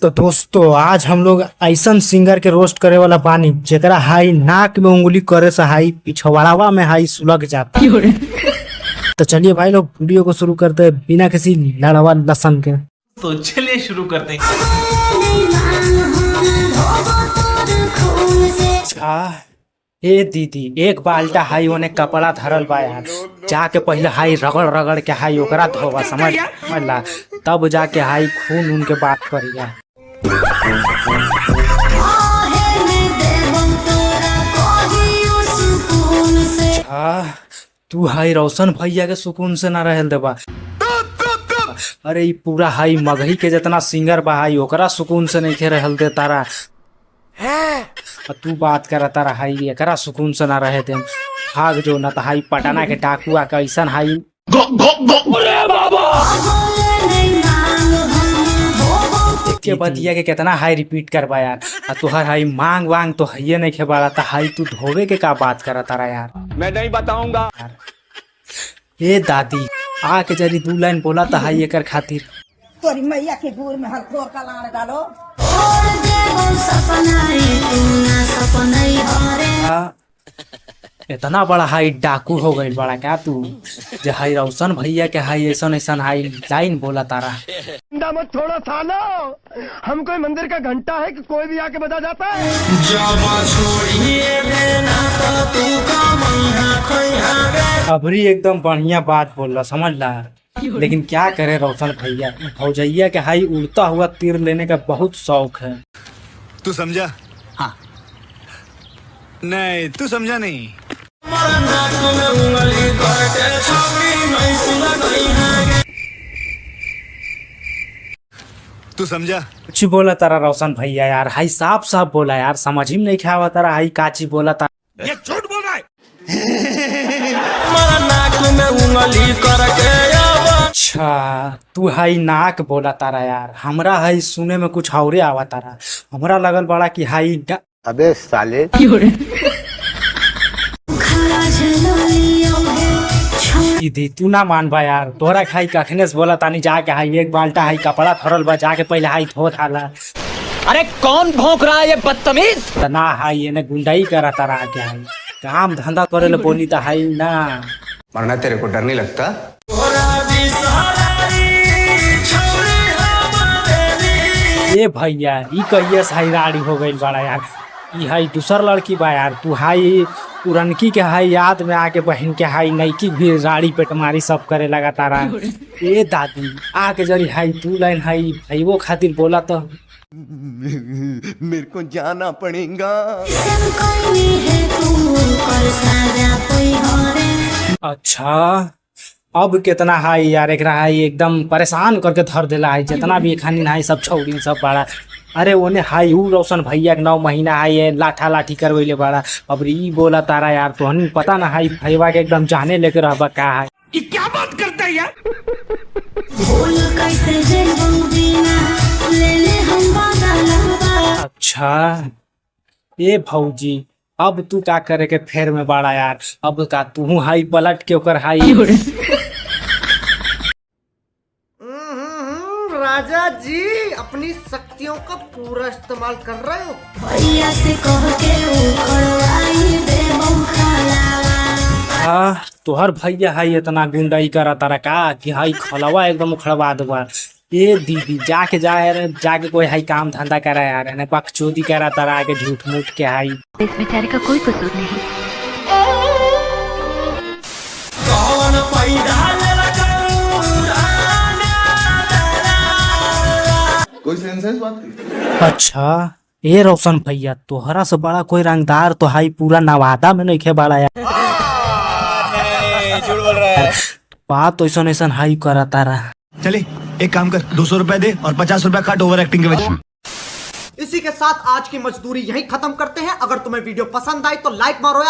तो दोस्तों आज हम लोग ऐसन सिंगर के रोस्ट करे वाला बानी जेकरा हाई नाक में उंगली करे से हाई पिछवाड़ावा में हाई सुलग जाता। तो चलिए भाई लोग वीडियो को शुरू करते हैं बिना किसी लड़वा लसन के। तो चलिए शुरू करते हैं। ए दीदी एक बाल्टा हाई ओने कपड़ा धरल बा यार, जाके पहले हाई रगड़ रगड़ के हाई ओकरा धोबा समझ ला, तब जाके हाई खून उनके बात करिया। तू हाई रोशन भैया के सुकून से ना रहल देबा। अरे ई पूरा हाई मगही के जितना सिंगर बा हाई ओकरा सुकून से नहीं रहल दे तारा। तू बात कर तारा हाई एकरा सुकून से ना रहे थे। भाग जो न तो हाई पटना के डाकू आके ऐसा हाई के बतिया के कितना हाई रिपीट करबा यार। तुहर हाई मांग वांग तो है नहीं खेबाड़ा था हाई तू धोवे के का बात कर तारा यार। मैं नहीं बताऊंगा। ए दादी आके जरी दू लाइन बोला था हाई एकर खातिर। तोरी मैया के गुर में हल्को का लाड़ डालो। इतना बड़ा हाई डाकू हो गई बड़ा क्या तू जो हाई रोशन भैया के हाई ऐसा ऐसा हाई लाइन बोला तारा। मत थोड़ा था ना, हम कोई मंदिर का घंटा है कि कोई भी आके बजा जाता है। अबरी एकदम बढ़िया बात बोल रहा समझ ला, लेकिन क्या करे रोशन भैया भौजैया के हाई उड़ता हुआ तीर लेने का बहुत शौक है। तू समझा? हाँ। नहीं तू समझा नहीं। तू समझा? कुछ बोला तारा रोशन भैया यार, हाई साफ साफ बोला यार, समझ ही नहीं खावा तारा हाई काची बोला तारा। ये झूठ बोल रहा है। अच्छा तू हाई नाक बोला तारा यार, हमरा हाई सुने में कुछ और आवा तारा। हमरा लगल बड़ा कि हाई अबे साले दीदी तू ना मानबा यार, तोहरा खाई कखने से बोला तानी जाके हाई एक बाल्टा हाई कपड़ा धरल बा जाके पहले हाई धो थाला। अरे कौन भौंक रहा है ये बदतमीज। ना हाई एने गुंडाई करा तारा आके हाई काम धंधा करे ले बोली तो हाई ना मरना। तेरे को डर नहीं लगता? ए भैया ई कहिए हाई राड़ी हो गई बड़ा यार। ई हाई दूसर लड़की बा यार, तू हाई पुरनकी के हाई याद में आके बहन के हाई नईकी भी राड़ी पेटमारी सब करे लगा तारा। ए दादी आके जरी हाई तू लाइन हाई भाईवो खातिर बोला तो मेरे को जाना पड़ेगा। अच्छा अब कितना हाई यार एक हाई एकदम परेशान करके धर देला है, जितना भी खानी हाई सब छौड़ी सब बड़ा। अरे ओने हाई ऊ रोशन भैया के 9 महीना हाई है लाठा लाठी करवैले बड़ा। अब ई बोला तारा यार तो हन पता ना हाई भैया के एकदम जाने लेके रहबा का है। ये क्या बात करता है यार। अच्छा ए भौजी अब तू का करे के फेर में बड़ा यार, अब का तू हाई पलट के ओकर हाई। राजा जी अपनी शक्तियों का पूरा इस्तेमाल कर रहे हो। भैया से कह के उखड़वाई दे हाँ तोहर भैया हाई इतना गुंडाई करा तारा का कि हाई खलवा एकदम उखड़वा देबा। ए दीदी जाके कोई हाई काम धंधा करा यार, ने बकचोदी करा तारा आके झूठ मूठ के हाई। इस बेचारे का कोई कसूर नहीं। कोई सेंस है इस बात की? अच्छा ए रोशन भैया तोहरा से बड़ा कोई रंगदार तो हाई पूरा नवादा में नहीं खे बड़ा यार। झूठ बोल रहा है। बात ऐसा ऐसा हाई करा तारा। चले एक काम कर 200 रुपए दे और 50 रुपए काट ओवर एक्टिंग के वजह। इसी के साथ आज की मजदूरी यहीं खत्म करते हैं। अगर तुम्हें वीडियो पसंद आई तो लाइक मारो यार।